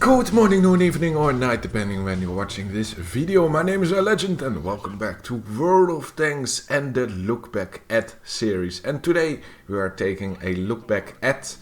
Good morning, noon, evening or night, depending when you're watching this video. My name is Alegende and welcome back to World of Tanks and the Look Back at series. And today we are taking a look back at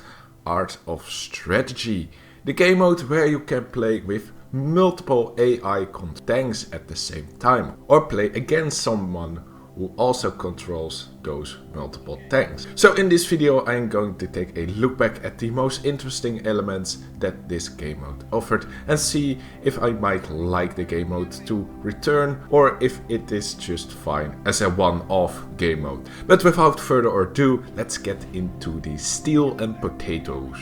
Art of Strategy, the game mode where you can play with multiple AI tanks at the same time, or play against someone who also controls those multiple tanks. So in this video I am going to take a look back at the most interesting elements that this game mode offered and see if I might like the game mode to return or if it is just fine as a one-off game mode. But without further ado, let's get into the steel and potatoes.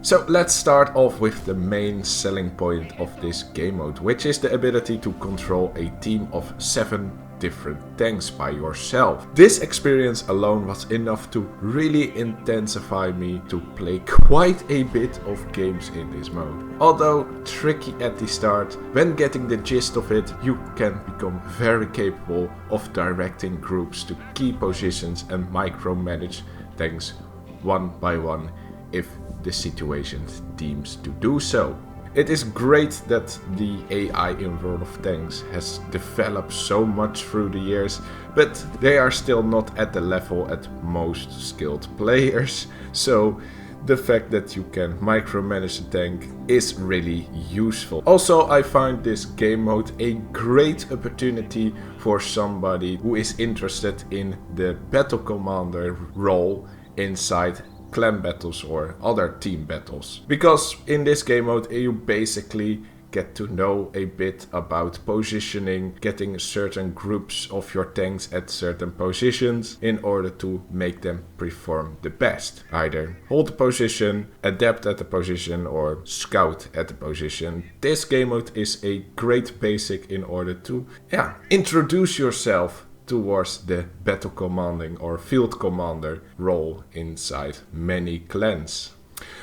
So let's start off with the main selling point of this game mode, which is the ability to control a team of 7 different tanks by yourself. This experience alone was enough to really intensify me to play quite a bit of games in this mode. Although tricky at the start, when getting the gist of it, you can become very capable of directing groups to key positions and micromanage tanks one by one if the situation deems to do so. It is great that the AI in World of Tanks has developed so much through the years, but they are still not at the level at most skilled players, so the fact that you can micromanage the tank is really useful. Also, I find this game mode a great opportunity for somebody who is interested in the battle commander role inside clan battles or other team battles, because in this game mode you basically get to know a bit about positioning, getting certain groups of your tanks at certain positions in order to make them perform the best. Either hold the position, adapt at the position or scout at the position. This game mode is a great basic in order to introduce yourself towards the battle commanding or field commander role inside many clans.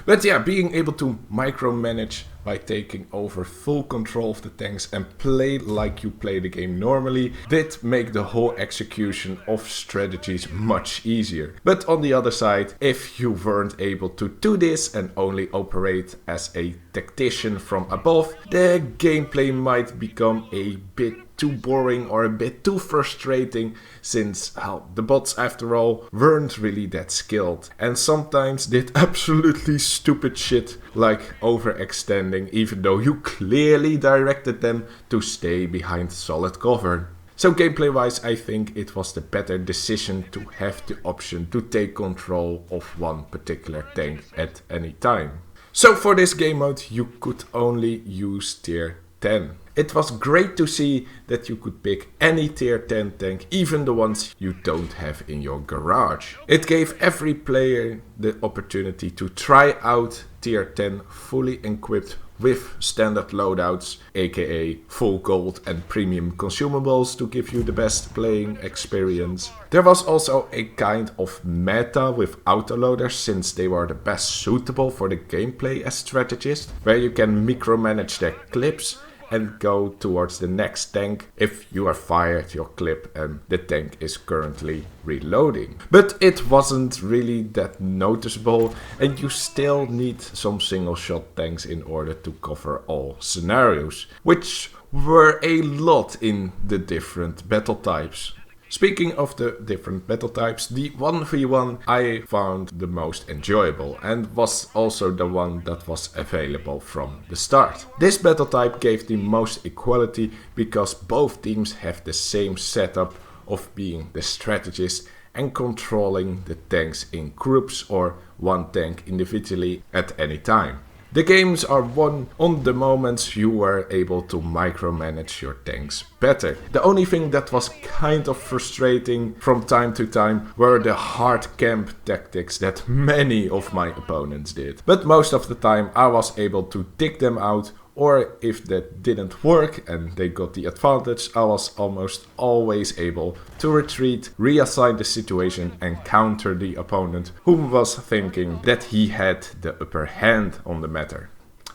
But yeah, being able to micromanage by taking over full control of the tanks and play like you play the game normally did make the whole execution of strategies much easier. But on the other side, if you weren't able to do this and only operate as a tactician from above, the gameplay might become a bit too boring or a bit too frustrating, since the bots after all weren't really that skilled and sometimes did absolutely stupid shit like overextending even though you clearly directed them to stay behind solid cover. So gameplay wise, I think it was the better decision to have the option to take control of one particular tank at any time. So for this game mode you could only use tier 10. It was great to see that you could pick any tier 10 tank, even the ones you don't have in your garage. It gave every player the opportunity to try out tier 10 fully equipped with standard loadouts, aka full gold and premium consumables to give you the best playing experience. There was also a kind of meta with autoloaders, since they were the best suitable for the gameplay as strategists, where you can micromanage their clips and go towards the next tank if you have fired your clip and the tank is currently reloading. But it wasn't really that noticeable and you still need some single shot tanks in order to cover all scenarios, which were a lot in the different battle types. Speaking of the different battle types, the 1v1 I found the most enjoyable and was also the one that was available from the start. This battle type gave the most equality because both teams have the same setup of being the strategist and controlling the tanks in groups or one tank individually at any time. The games are won on the moments you were able to micromanage your tanks better. The only thing that was kind of frustrating from time to time were the hard camp tactics that many of my opponents did. But most of the time I was able to dig them out, or if that didn't work and they got the advantage, I was almost always able to retreat, reassign the situation and counter the opponent who was thinking that he had the upper hand on the matter.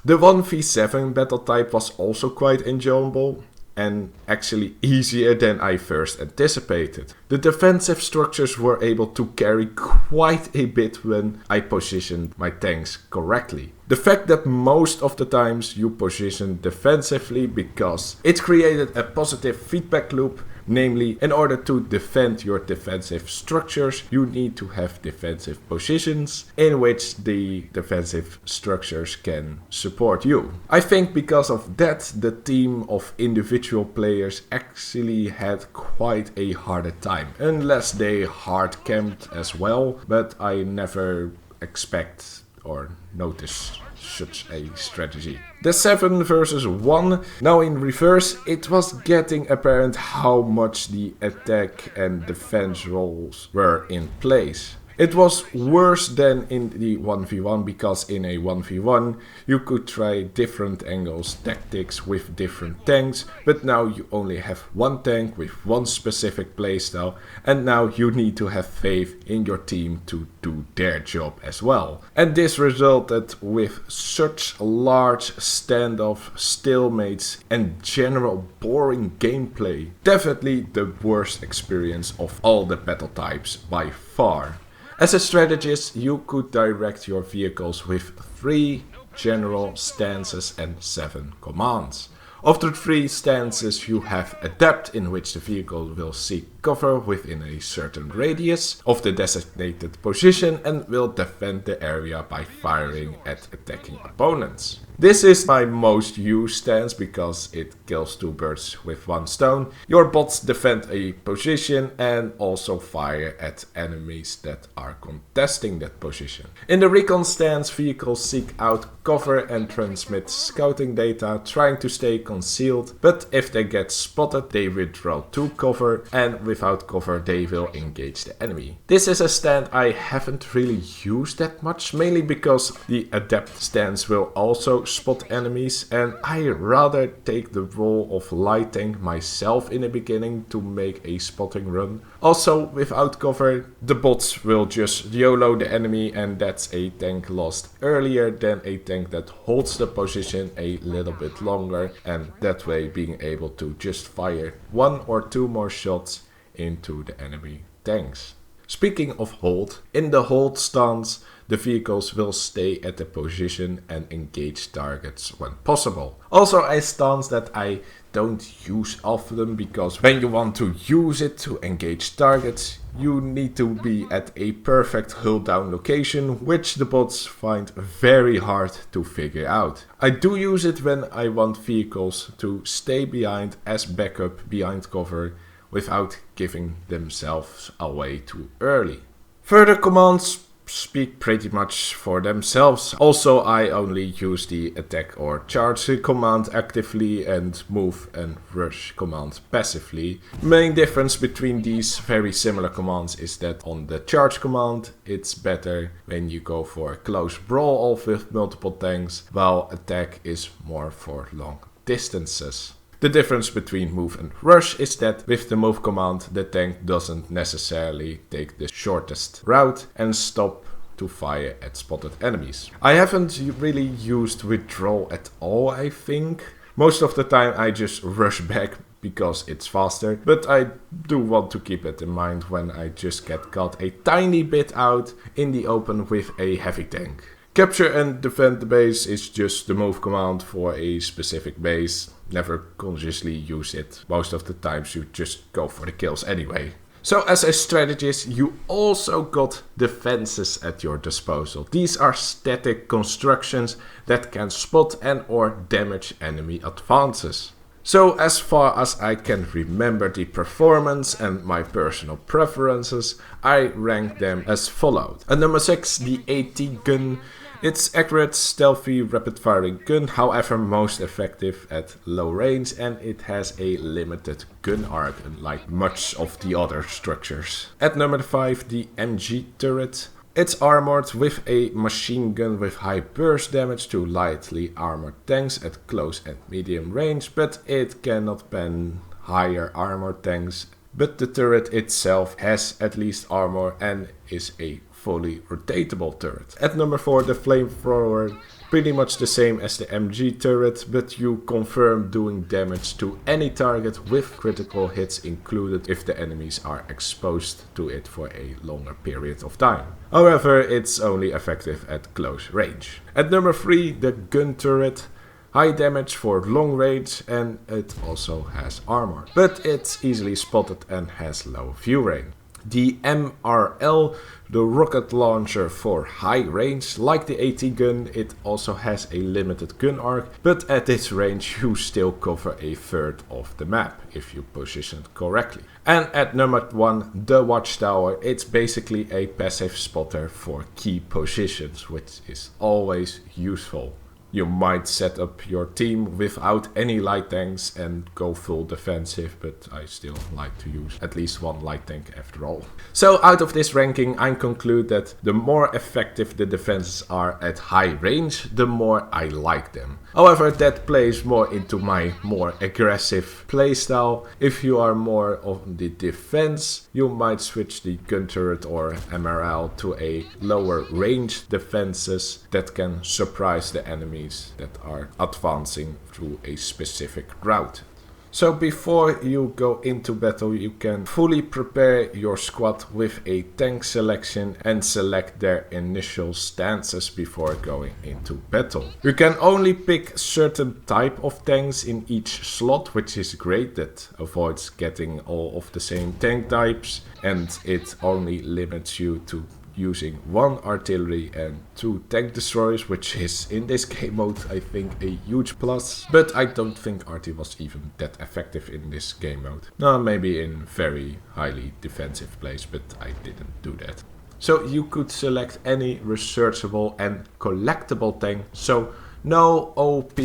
The 1v7 battle type was also quite enjoyable. and actually easier than I first anticipated. The defensive structures were able to carry quite a bit when I positioned my tanks correctly. The fact that most of the times you position defensively because it created a positive feedback loop. Namely, in order to defend your defensive structures, you need to have defensive positions in which the defensive structures can support you. I think because of that, the team of individual players actually had quite a harder time. Unless they hard camped as well, but I never expect or notice such a strategy. The 7 versus 1. Now in reverse, it was getting apparent how much the attack and defense roles were in place. It was worse than in the 1v1 because in a 1v1 you could try different angles, tactics with different tanks, but now you only have one tank with one specific playstyle, and now you need to have faith in your team to do their job as well. And this resulted with such large standoff, stalemates and general boring gameplay. Definitely the worst experience of all the battle types by far. As a strategist, you could direct your vehicles with 3 general stances and 7 commands. Of the 3 stances, you have adapt, in which the vehicle will seek cover within a certain radius of the designated position and will defend the area by firing at attacking opponents. This is my most used stance because it kills 2 birds with 1 stone. Your bots defend a position and also fire at enemies that are contesting that position. In the recon stance, vehicles seek out cover and transmit scouting data, trying to stay concealed, but if they get spotted, they withdraw to cover, and without cover, they will engage the enemy. This is a stand I haven't really used that much, mainly because the adept stance will also spot enemies, and I rather take the role of light tank myself in the beginning to make a spotting run. Also, without cover, the bots will just YOLO the enemy, and that's a tank lost earlier than a tank that holds the position a little bit longer, and that way being able to just fire 1 or 2 more shots into the enemy tanks. Speaking of hold, in the hold stance, the vehicles will stay at the position and engage targets when possible. Also a stance that I don't use often, because when you want to use it to engage targets, you need to be at a perfect hull down location, which the bots find very hard to figure out. I do use it when I want vehicles to stay behind as backup behind cover without giving themselves away too early. Further commands speak pretty much for themselves. Also, I only use the attack or charge command actively and move and rush command passively. Main difference between these very similar commands is that on the charge command it's better when you go for a close brawl off with multiple tanks, while attack is more for long distances. The difference between move and rush is that with the move command, the tank doesn't necessarily take the shortest route and stop to fire at spotted enemies. I haven't really used withdrawal at all, I think. Most of the time I just rush back because it's faster, but I do want to keep it in mind when I just get caught a tiny bit out in the open with a heavy tank. Capture and defend the base is just the move command for a specific base. Never consciously use it. Most of the times you just go for the kills anyway. So as a strategist, you also got defenses at your disposal. These are static constructions that can spot and or damage enemy advances. So as far as I can remember the performance and my personal preferences, I rank them as followed. At number 6, the AT gun. It's accurate, stealthy, rapid-firing gun, however most effective at low range, and it has a limited gun arc, unlike much of the other structures. At number 5, the MG turret. It's armored with a machine gun with high burst damage to lightly armored tanks at close and medium range, but it cannot ban higher armored tanks. But the turret itself has at least armor and is a fully rotatable turret. At number 4, the flamethrower. Pretty much the same as the MG turret, but you confirm doing damage to any target with critical hits included if the enemies are exposed to it for a longer period of time. However, it's only effective at close range. At number 3, the gun turret. High damage for long range, and it also has armor, but it's easily spotted and has low view range. The MRL, the rocket launcher for high range. Like the AT gun, it also has a limited gun arc, but at this range you still cover a third of the map if you position it correctly. And at number 1, the Watchtower. It's basically a passive spotter for key positions, which is always useful. You might set up your team without any light tanks and go full defensive, but I still like to use at least one light tank after all. So out of this ranking, I conclude that the more effective the defenses are at high range, the more I like them. However, that plays more into my more aggressive playstyle. If you are more on the defense, you might switch the gun turret or MRL to a lower range defenses that can surprise the enemy that are advancing through a specific route. So before you go into battle, you can fully prepare your squad with a tank selection and select their initial stances before going into battle. You can only pick certain type of tanks in each slot, which is great. That avoids getting all of the same tank types, and it only limits you to using 1 artillery and 2 tank destroyers, which is in this game mode I think a huge plus. But I don't think RT was even that effective in this game mode. No, maybe in very highly defensive plays, but I didn't do that. So you could select any researchable and collectible tank, so no OP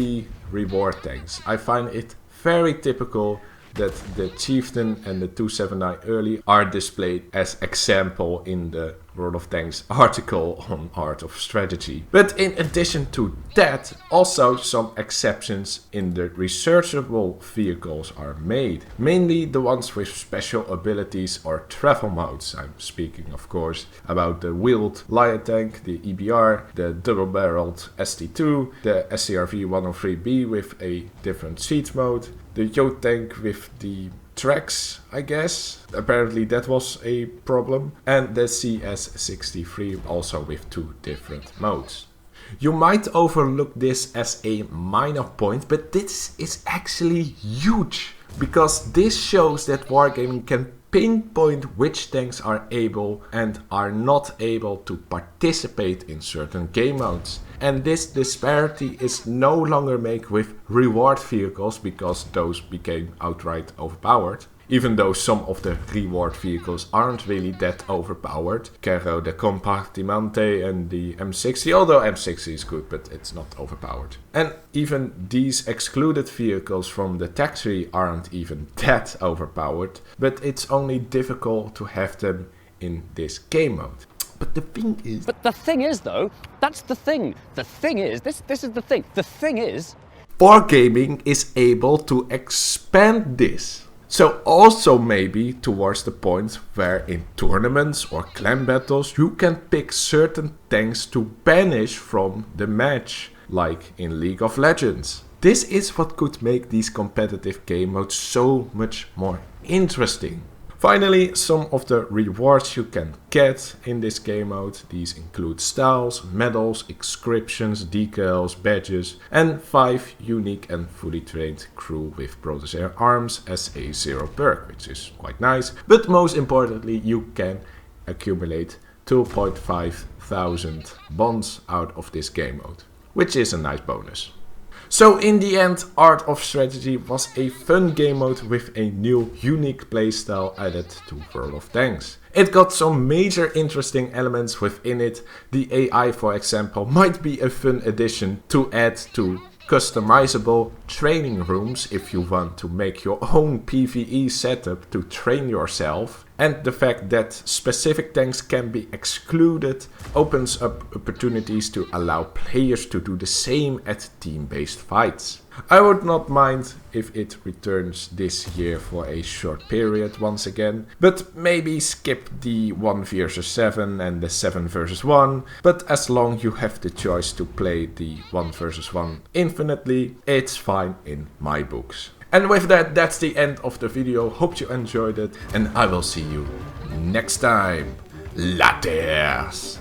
reward tanks. I find it very typical that the Chieftain and the 279 early are displayed as example in the World of Tanks article on Art of Strategy. But in addition to that, also some exceptions in the researchable vehicles are made. Mainly the ones with special abilities or travel modes. I'm speaking of course about the wheeled light tank, the EBR, the double-barreled ST2, the SCRV 103B with a different siege mode, the WoT tank with the tracks, I guess. Apparently that was a problem. And the CS63 also with 2 different modes. You might overlook this as a minor point, but this is actually huge. Because this shows that Wargaming can pinpoint which tanks are able and are not able to participate in certain game modes. And this disparity is no longer made with reward vehicles, because those became outright overpowered. Even though some of the reward vehicles aren't really that overpowered. Carro the Compartimante and the M60, although M60 is good, but it's not overpowered. And even these excluded vehicles from the tech tree aren't even that overpowered, but it's only difficult to have them in this game mode. But the thing is though, that's the thing. The thing is, this is the thing. The thing is, Wargaming is able to expand this. So also maybe towards the point where in tournaments or clan battles you can pick certain tanks to banish from the match, like in League of Legends. This is what could make these competitive game modes so much more interesting. Finally, some of the rewards you can get in this game mode. These include styles, medals, inscriptions, decals, badges, and 5 unique and fully trained crew with Protégé arms as a 0 perk, which is quite nice. But most importantly, you can accumulate 2,500 bonds out of this game mode, which is a nice bonus. So in the end, Art of Strategy was a fun game mode with a new unique playstyle added to World of Tanks. It got some major interesting elements within it. The AI, for example, might be a fun addition to add to customizable training rooms if you want to make your own PvE setup to train yourself. And the fact that specific tanks can be excluded opens up opportunities to allow players to do the same at team-based fights. I would not mind if it returns this year for a short period once again, but maybe skip the 1 versus 7 and the 7 versus 1, but as long you have the choice to play the 1 versus 1 infinitely, it's fine in my books. And with that, that's the end of the video. Hope you enjoyed it, and I will see you next time. Laters!